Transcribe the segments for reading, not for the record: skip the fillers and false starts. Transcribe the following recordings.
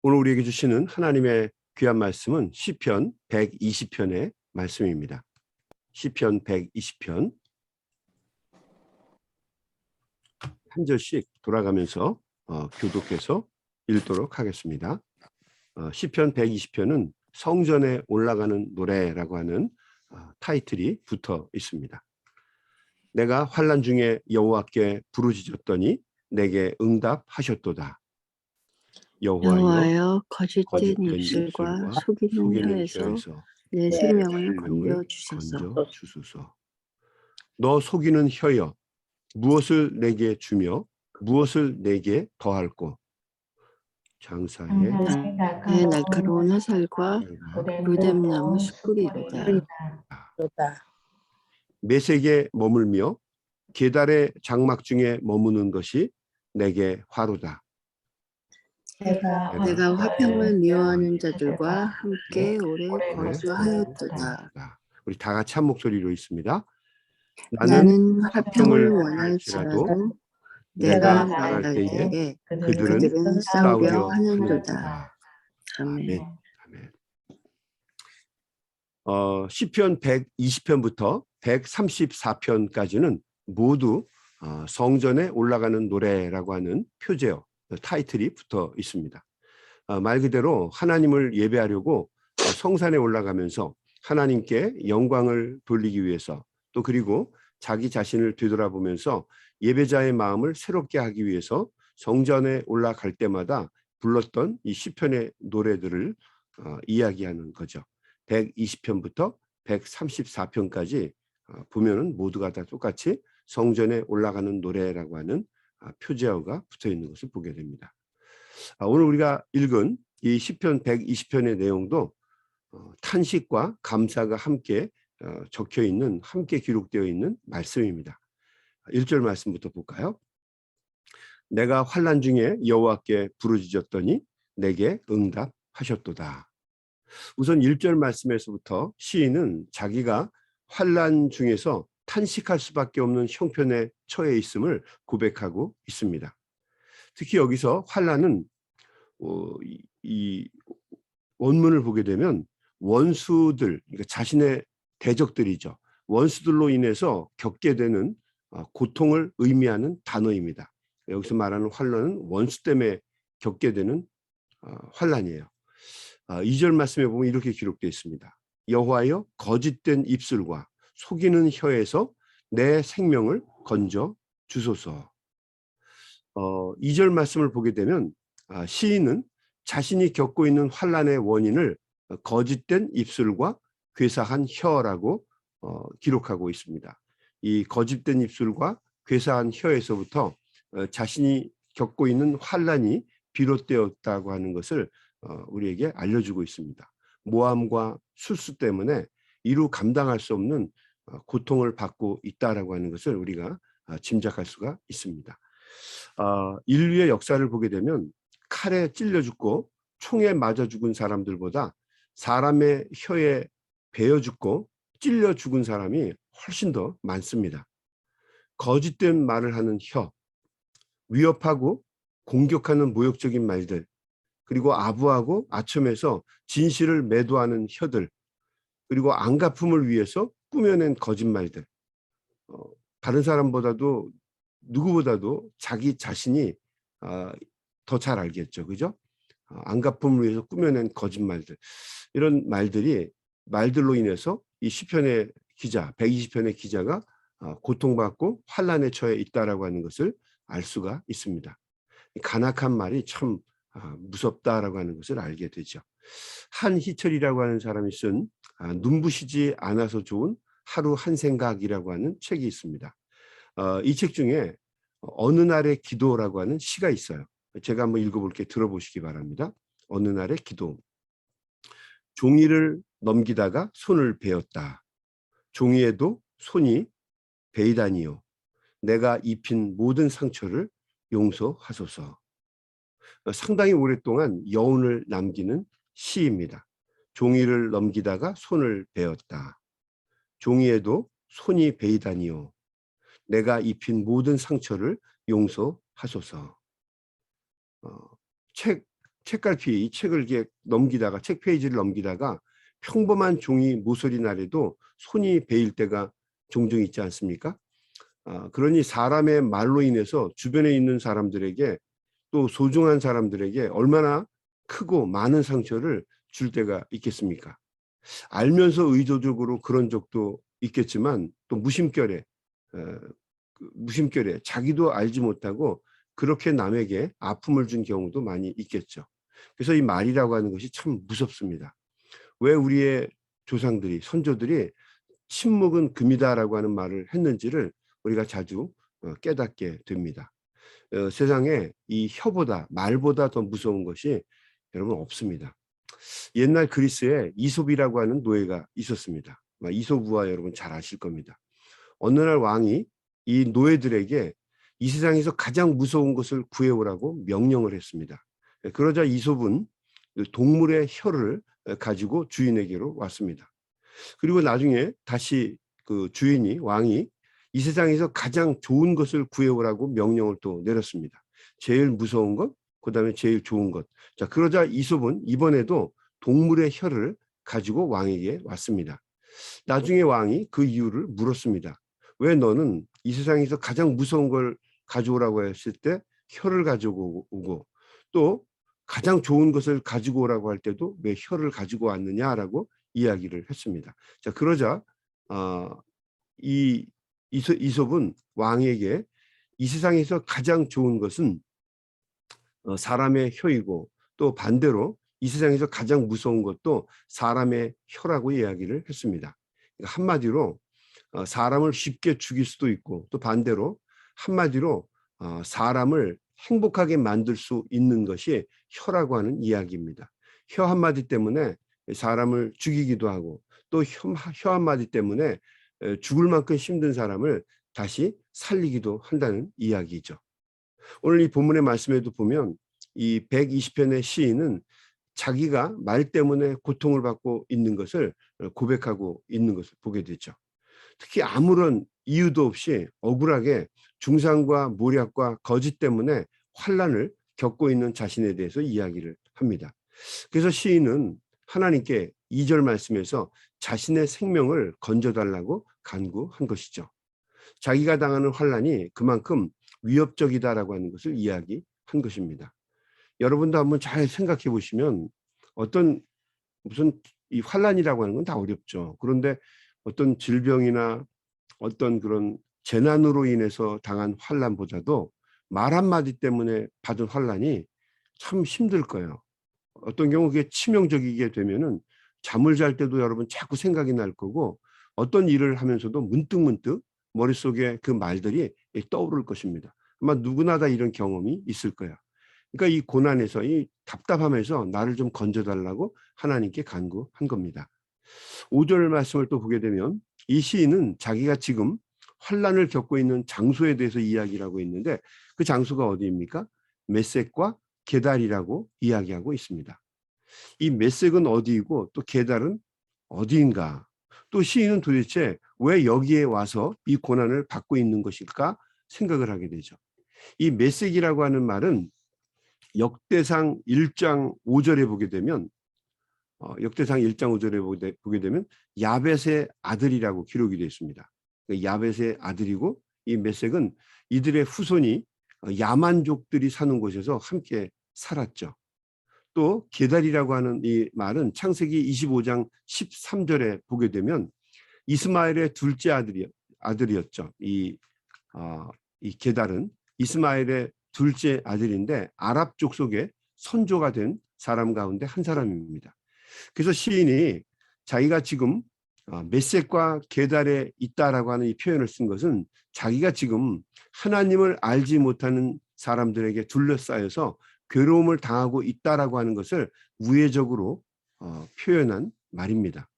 오늘 우리에게 주시는 하나님의 귀한 말씀은 시편 120편의 말씀입니다. 시편 120편 한 절씩 돌아가면서 교독해서 읽도록 하겠습니다. 시편 120편은 성전에 올라가는 노래라고 하는 타이틀이 붙어 있습니다. 내가 환난 중에 여호와께 부르짖었더니 내게 응답하셨도다. 여호와여 거짓된 입술과 속이는 혀에서 내 생명을 건져주소서. 너 속이는 혀여, 무엇을 내게 주며 무엇을 내게 더할꼬. 장사의 날카로운 화살과 로뎀나무 숯불이로다. 메색에 머물며 계달의 장막 중에 머무는 것이 내게 화로다. 내가 화평을 미워하는 자들과 함께 오래 거주하였도다. 우리 다 같이 한 목소리로 있습니다. 나는 화평을 원할지라도 내가 말할 때에 그들은 싸우려 하는도다. 아멘. 시편 120편부터 134편까지는 모두 성전에 올라가는 노래라고 하는 표제어, 타이틀이 붙어 있습니다. 말 그대로 하나님을 예배하려고 성산에 올라가면서 하나님께 영광을 돌리기 위해서, 또 그리고 자기 자신을 되돌아보면서 예배자의 마음을 새롭게 하기 위해서 성전에 올라갈 때마다 불렀던 이 시편의 노래들을 이야기하는 거죠. 120편부터 134편까지 보면은 모두가 다 똑같이 성전에 올라가는 노래라고 하는 표제어가 붙어 있는 것을 보게 됩니다. 오늘 우리가 읽은 이 시편 120편의 내용도 탄식과 감사가 함께 적혀 있는, 함께 기록되어 있는 말씀입니다. 1절 말씀부터 볼까요? 내가 환난 중에 여호와께 부르짖었더니 내게 응답하셨도다. 우선 1절 말씀에서부터 시인은 자기가 환난 중에서 탄식할 수밖에 없는 형편에 처해 있음을 고백하고 있습니다. 특히 여기서 환난은 이 원문을 보게 되면 원수들, 그러니까 자신의 대적들이죠. 원수들로 인해서 겪게 되는 고통을 의미하는 단어입니다. 여기서 말하는 환난은 원수 때문에 겪게 되는 환난이에요. 2절 말씀에 보면 이렇게 기록되어 있습니다. 여호와여 거짓된 입술과 속이는 혀에서 내 생명을 건져 주소서. 2절 말씀을 보게 되면 시인은 자신이 겪고 있는 환난의 원인을 거짓된 입술과 괴사한 혀라고 기록하고 있습니다. 이 거짓된 입술과 괴사한 혀에서부터 자신이 겪고 있는 환난이 비롯되었다고 하는 것을 우리에게 알려주고 있습니다. 모함과 술수 때문에 이루 감당할 수 없는 고통을 받고 있다라고 하는 것을 우리가 짐작할 수가 있습니다. 인류의 역사를 보게 되면 칼에 찔려 죽고 총에 맞아 죽은 사람들보다 사람의 혀에 베어 죽고 찔려 죽은 사람이 훨씬 더 많습니다. 거짓된 말을 하는 혀, 위협하고 공격하는 모욕적인 말들, 그리고 아부하고 아첨해서 진실을 매도하는 혀들, 그리고 안갚음을 위해서 꾸며낸 거짓말들, 다른 사람보다도 누구보다도 자기 자신이 더 잘 알겠죠. 그죠? 안갚음을 위해서 꾸며낸 거짓말들, 이런 말들로 인해서 이 시편의 기자, 120편의 기자가 고통받고 환난에 처해 있다라고 하는 것을 알 수가 있습니다. 간악한 말이 참 무섭다라고 하는 것을 알게 되죠. 한희철이라고 하는 사람이 쓴 눈부시지 않아서 좋은 하루 한 생각이라고 하는 책이 있습니다. 이 책 중에 어느 날의 기도라고 하는 시가 있어요. 제가 한번 읽어볼게요. 들어보시기 바랍니다. 어느 날의 기도. 종이를 넘기다가 손을 베었다. 종이에도 손이 베이다니요. 내가 입힌 모든 상처를 용서하소서. 상당히 오랫동안 여운을 남기는 시입니다. 종이를 넘기다가 손을 베었다. 종이에도 손이 베이다니요. 내가 입힌 모든 상처를 용서하소서. 책 책갈피 이 책을 이렇게 넘기다가 책 페이지를 넘기다가 평범한 종이 모서리 날에도 손이 베일 때가 종종 있지 않습니까? 그러니 사람의 말로 인해서 주변에 있는 사람들에게 또 소중한 사람들에게 얼마나 크고 많은 상처를 줄 때가 있겠습니까? 알면서 의도적으로 그런 적도 있겠지만 또 무심결에 자기도 알지 못하고 그렇게 남에게 아픔을 준 경우도 많이 있겠죠. 그래서 이 말이라고 하는 것이 참 무섭습니다. 왜 우리의 조상들이 선조들이 침묵은 금이다라고 하는 말을 했는지를 우리가 자주 깨닫게 됩니다. 세상에 이 혀보다 말보다 더 무서운 것이 여러분 없습니다. 옛날 그리스에 이솝이라고 하는 노예가 있었습니다. 이솝우화 여러분 잘 아실 겁니다. 어느 날 왕이 이 노예들에게 이 세상에서 가장 무서운 것을 구해오라고 명령을 했습니다. 그러자 이솝은 동물의 혀를 가지고 주인에게로 왔습니다. 그리고 나중에 다시 그 주인이 왕이 이 세상에서 가장 좋은 것을 구해오라고 명령을 또 내렸습니다. 제일 무서운 것, 그다음에 제일 좋은 것. 자, 그러자 이솝은 이번에도 동물의 혀를 가지고 왕에게 왔습니다. 나중에 왕이 그 이유를 물었습니다. 왜 너는 이 세상에서 가장 무서운 걸 가져오라고 했을 때 혀를 가지고 오고 또 가장 좋은 것을 가지고 오라고 할 때도 왜 혀를 가지고 왔느냐라고 이야기를 했습니다. 자, 그러자 이 이솝은 왕에게 이 세상에서 가장 좋은 것은 사람의 혀이고 또 반대로 이 세상에서 가장 무서운 것도 사람의 혀라고 이야기를 했습니다. 그러니까 한마디로 사람을 쉽게 죽일 수도 있고 또 반대로 한마디로 사람을 행복하게 만들 수 있는 것이 혀라고 하는 이야기입니다. 혀 한마디 때문에 사람을 죽이기도 하고 또 혀 한마디 때문에 죽을 만큼 힘든 사람을 다시 살리기도 한다는 이야기죠. 오늘 이 본문의 말씀에도 보면 이 120편의 시인은 자기가 말 때문에 고통을 받고 있는 것을 고백하고 있는 것을 보게 되죠. 특히 아무런 이유도 없이 억울하게 중상과 모략과 거짓 때문에 환난을 겪고 있는 자신에 대해서 이야기를 합니다. 그래서 시인은 하나님께 2절 말씀에서 자신의 생명을 건져달라고 간구한 것이죠. 자기가 당하는 환난이 그만큼 위협적이다라고 하는 것을 이야기한 것입니다. 여러분도 한번 잘 생각해 보시면 무슨 이 환난이라고 하는 건 다 어렵죠. 그런데 어떤 질병이나 어떤 그런 재난으로 인해서 당한 환난보다도 말 한마디 때문에 받은 환난이 참 힘들 거예요. 어떤 경우 그게 치명적이게 되면은 잠을 잘 때도 여러분 자꾸 생각이 날 거고 어떤 일을 하면서도 문득문득 머릿속에 그 말들이 떠오를 것입니다. 아마 누구나 다 이런 경험이 있을 거야. 그러니까 이 고난에서 이 답답함에서 나를 좀 건져달라고 하나님께 간구한 겁니다. 5절 말씀을 또 보게 되면 이 시인은 자기가 지금 환난을 겪고 있는 장소에 대해서 이야기를 하고 있는데 그 장소가 어디입니까? 메섹과 게달이라고 이야기하고 있습니다. 이 메섹은 어디이고 또 게달은 어디인가? 또 시인은 도대체 왜 여기에 와서 이 고난을 받고 있는 것일까 생각을 하게 되죠. 이 메섹이라고 하는 말은 역대상 1장 5절에 보게 되면 역대상 1장 5절에 보게 되면 야벳의 아들이라고 기록이 되어 있습니다. 야벳의 아들이고 이 메섹은 이들의 후손이 야만족들이 사는 곳에서 함께 살았죠. 또 게달이라고 하는 이 말은 창세기 25장 13절에 보게 되면 이스마엘의 둘째 아들이었죠. 이 게달은 이스마엘의 둘째 아들인데 아랍 족속의 선조가 된 사람 가운데 한 사람입니다. 그래서 시인이 자기가 지금 메섹과 게달에 있다라고 하는 이 표현을 쓴 것은 자기가 지금 하나님을 알지 못하는 사람들에게 둘러싸여서 괴로움을 당하고 있다라고 하는 것을 우회적으로 표현한 말입니다.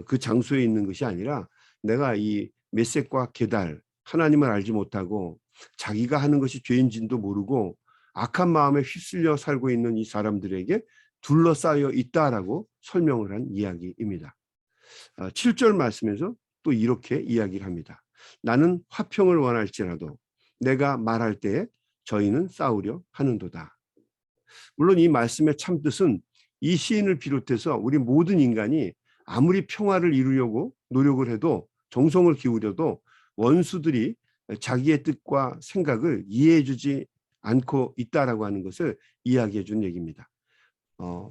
그 장소에 있는 것이 아니라 내가 이 메섹과 게달 하나님을 알지 못하고 자기가 하는 것이 죄인지도 모르고 악한 마음에 휩쓸려 살고 있는 이 사람들에게 둘러싸여 있다라고 설명을 한 이야기입니다. 7절 말씀에서 또 이렇게 이야기를 합니다. 나는 화평을 원할지라도 내가 말할 때에 저희는 싸우려 하는도다. 물론 이 말씀의 참뜻은 이 시인을 비롯해서 우리 모든 인간이 아무리 평화를 이루려고 노력을 해도 정성을 기울여도 원수들이 자기의 뜻과 생각을 이해해 주지 않고 있다라고 하는 것을 이야기해 준 얘기입니다.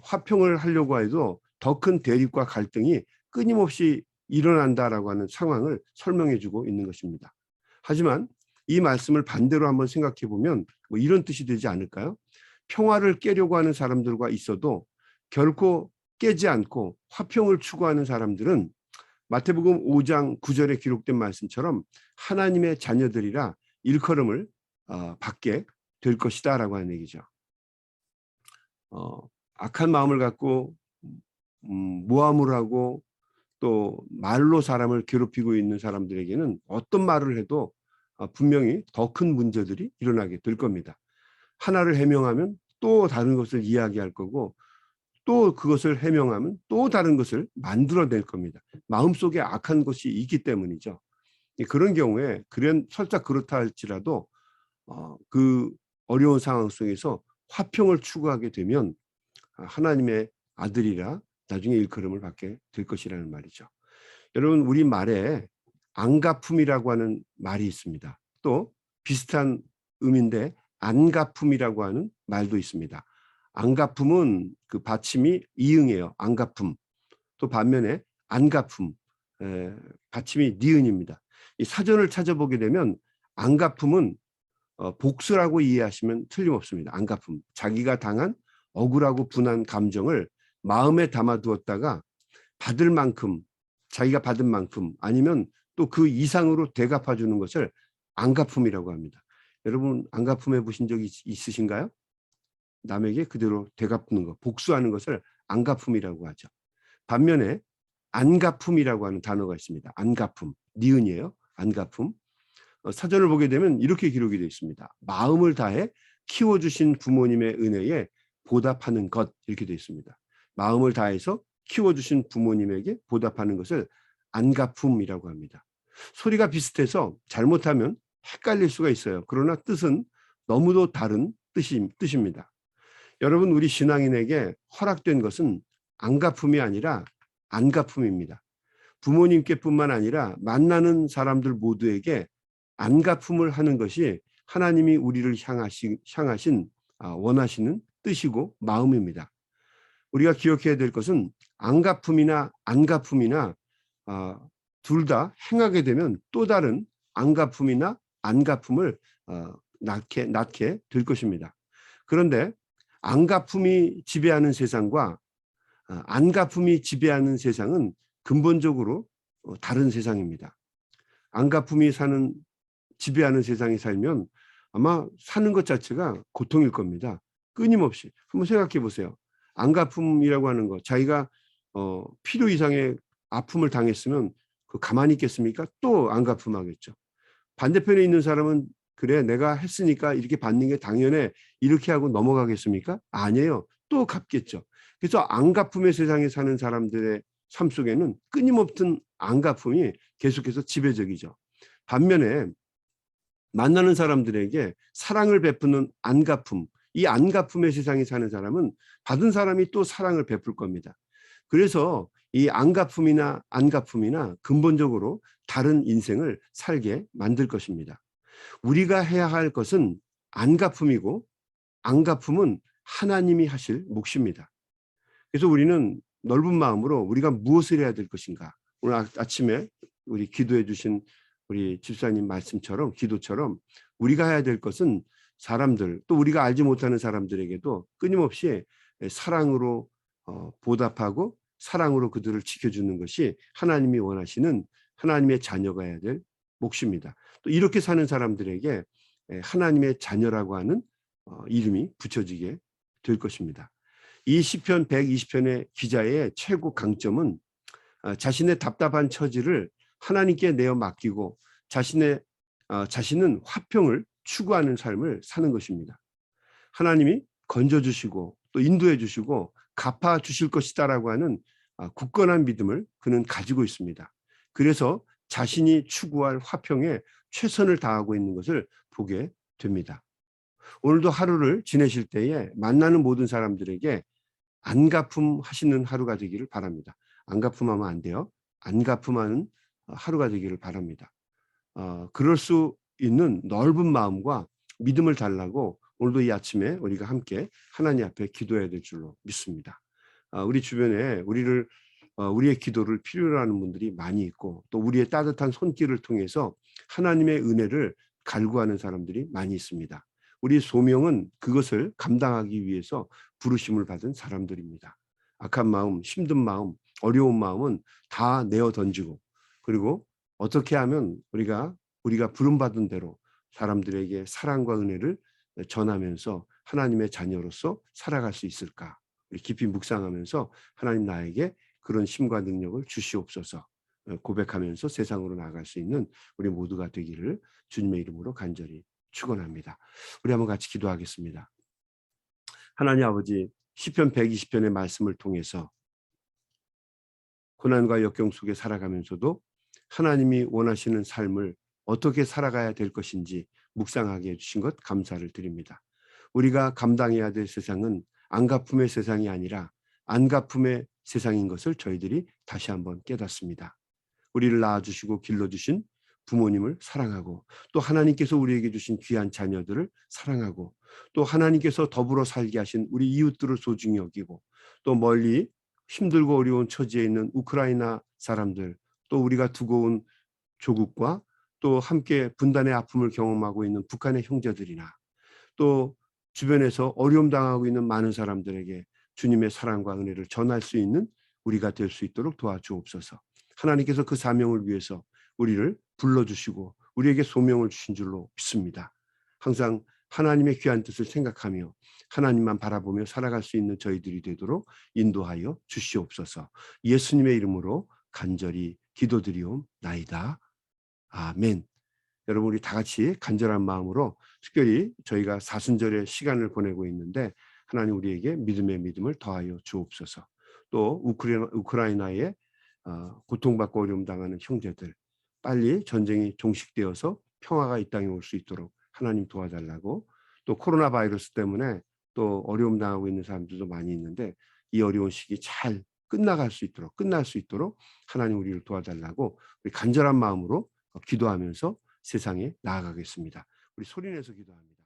화평을 하려고 해도 더 큰 대립과 갈등이 끊임없이 일어난다라고 하는 상황을 설명해 주고 있는 것입니다. 하지만 이 말씀을 반대로 한번 생각해 보면 뭐 이런 뜻이 되지 않을까요? 평화를 깨려고 하는 사람들과 있어도 결코 깨지 않고 화평을 추구하는 사람들은 마태복음 5장 9절에 기록된 말씀처럼 하나님의 자녀들이라 일컬음을 받게 될 것이다 라고 하는 얘기죠. 악한 마음을 갖고 모함을 하고 또 말로 사람을 괴롭히고 있는 사람들에게는 어떤 말을 해도 분명히 더 큰 문제들이 일어나게 될 겁니다. 하나를 해명하면 또 다른 것을 이야기할 거고 또 그것을 해명하면 또 다른 것을 만들어낼 겁니다. 마음속에 악한 것이 있기 때문이죠. 그런 경우에 설사 그렇다 할지라도 그 어려운 상황 속에서 화평을 추구하게 되면 하나님의 아들이라 나중에 일컬음을 받게 될 것이라는 말이죠. 여러분, 우리 말에 안가품이라고 하는 말이 있습니다. 또 비슷한 의미인데 안가품이라고 하는 말도 있습니다. 안가품은 그 받침이 이응이에요. 안가품. 또 반면에 안가품, 받침이 니은입니다. 이 사전을 찾아보게 되면 안가품은 복수라고 이해하시면 틀림없습니다. 안가품, 자기가 당한 억울하고 분한 감정을 마음에 담아두었다가 받을 만큼, 자기가 받은 만큼 아니면 또 그 이상으로 되갚아 주는 것을 안가품이라고 합니다. 여러분, 안가품 해보신 적이 있으신가요? 남에게 그대로 되갚는 것, 복수하는 것을 안가품이라고 하죠. 반면에 안가품이라고 하는 단어가 있습니다. 안가품, 니은이에요. 안가품. 사전을 보게 되면 이렇게 기록이 되어 있습니다. 마음을 다해 키워주신 부모님의 은혜에 보답하는 것, 이렇게 되어 있습니다. 마음을 다해서 키워주신 부모님에게 보답하는 것을 안가품이라고 합니다. 소리가 비슷해서 잘못하면 헷갈릴 수가 있어요. 그러나 뜻은 너무도 다른 뜻입니다. 여러분, 우리 신앙인에게 허락된 것은 안가품이 아니라 안가품입니다. 부모님께뿐만 아니라 만나는 사람들 모두에게 안가품을 하는 것이 하나님이 우리를 향하신 원하시는 뜻이고 마음입니다. 우리가 기억해야 될 것은 안가품이나 안가품이나 둘 다 행하게 되면 또 다른 안가품이나 안가품을 낳게 될 것입니다. 그런데 안가품이 지배하는 세상과 안가품이 지배하는 세상은 근본적으로 다른 세상입니다. 안가품이 지배하는 세상에 살면 아마 사는 것 자체가 고통일 겁니다. 끊임없이. 한번 생각해 보세요. 안가품이라고 하는 것, 자기가 필요 이상의 아픔을 당했으면 가만히 있겠습니까? 또 안가품하겠죠. 반대편에 있는 사람은 그래, 내가 했으니까 이렇게 받는 게 당연해, 이렇게 하고 넘어가겠습니까? 아니에요. 또 갚겠죠. 그래서 안가품의 세상에 사는 사람들의 삶 속에는 끊임없는 안가품이 계속해서 지배적이죠. 반면에 만나는 사람들에게 사랑을 베푸는 안가품, 이 안가품의 세상에 사는 사람은 받은 사람이 또 사랑을 베풀 겁니다. 그래서 이 안가품이나 안가품이나 근본적으로 다른 인생을 살게 만들 것입니다. 우리가 해야 할 것은 안가품이고 안가품은 하나님이 하실 몫입니다. 그래서 우리는 넓은 마음으로 우리가 무엇을 해야 될 것인가. 오늘 아침에 우리 기도해 주신 우리 집사님 말씀처럼 기도처럼 우리가 해야 될 것은 사람들, 또 우리가 알지 못하는 사람들에게도 끊임없이 사랑으로 보답하고 사랑으로 그들을 지켜주는 것이 하나님이 원하시는 하나님의 자녀가 해야 될 몫입니다. 또 이렇게 사는 사람들에게 하나님의 자녀라고 하는 이름이 붙여지게 될 것입니다. 이 시편 120편의 기자의 최고 강점은 자신의 답답한 처지를 하나님께 내어 맡기고 자신은 화평을 추구하는 삶을 사는 것입니다. 하나님이 건져주시고 또 인도해 주시고 갚아주실 것이다라고 하는 굳건한 믿음을 그는 가지고 있습니다. 그래서 자신이 추구할 화평에 최선을 다하고 있는 것을 보게 됩니다. 오늘도 하루를 지내실 때에 만나는 모든 사람들에게 안가품 하시는 하루가 되기를 바랍니다. 안가품하면 안 돼요. 안가품하는 하루가 되기를 바랍니다. 그럴 수 있는 넓은 마음과 믿음을 달라고 오늘도 이 아침에 우리가 함께 하나님 앞에 기도해야 될 줄로 믿습니다. 우리 주변에 우리의 기도를 필요로 하는 분들이 많이 있고 또 우리의 따뜻한 손길을 통해서 하나님의 은혜를 갈구하는 사람들이 많이 있습니다. 우리 소명은 그것을 감당하기 위해서 부르심을 받은 사람들입니다. 악한 마음, 힘든 마음, 어려운 마음은 다 내어 던지고 그리고 어떻게 하면 우리가 부름받은 대로 사람들에게 사랑과 은혜를 전하면서 하나님의 자녀로서 살아갈 수 있을까? 우리 깊이 묵상하면서 하나님 나에게 그런 힘과 능력을 주시옵소서 고백하면서 세상으로 나아갈 수 있는 우리 모두가 되기를 주님의 이름으로 간절히 축원합니다. 우리 한번 같이 기도하겠습니다. 하나님 아버지, 시편 120편의 말씀을 통해서 고난과 역경 속에 살아가면서도 하나님이 원하시는 삶을 어떻게 살아가야 될 것인지 묵상하게 해주신 것 감사를 드립니다. 우리가 감당해야 될 세상은 안갚음의 세상이 아니라 안갚음의 세상인 것을 저희들이 다시 한번 깨닫습니다. 우리를 낳아주시고 길러주신 부모님을 사랑하고 또 하나님께서 우리에게 주신 귀한 자녀들을 사랑하고 또 하나님께서 더불어 살게 하신 우리 이웃들을 소중히 여기고 또 멀리 힘들고 어려운 처지에 있는 우크라이나 사람들 또 우리가 두고 온 조국과 또 함께 분단의 아픔을 경험하고 있는 북한의 형제들이나 또 주변에서 어려움 당하고 있는 많은 사람들에게 주님의 사랑과 은혜를 전할 수 있는 우리가 될 수 있도록 도와주옵소서. 하나님께서 그 사명을 위해서 우리를 불러주시고 우리에게 소명을 주신 줄로 믿습니다. 항상 하나님의 귀한 뜻을 생각하며 하나님만 바라보며 살아갈 수 있는 저희들이 되도록 인도하여 주시옵소서. 예수님의 이름으로 간절히 기도드리옵나이다. 아멘. 여러분 우리 다 같이 간절한 마음으로 특별히 저희가 사순절의 시간을 보내고 있는데 하나님 우리에게 믿음을 더하여 주옵소서. 또 우크라이나의 고통받고 어려움 당하는 형제들 빨리 전쟁이 종식되어서 평화가 이 땅에 올 수 있도록 하나님 도와달라고 또 코로나 바이러스 때문에 또 어려움 당하고 있는 사람들도 많이 있는데 이 어려운 시기 잘 끝날 수 있도록 하나님 우리를 도와달라고 우리 간절한 마음으로 기도하면서 세상에 나아가겠습니다. 우리 소리내서 기도합니다.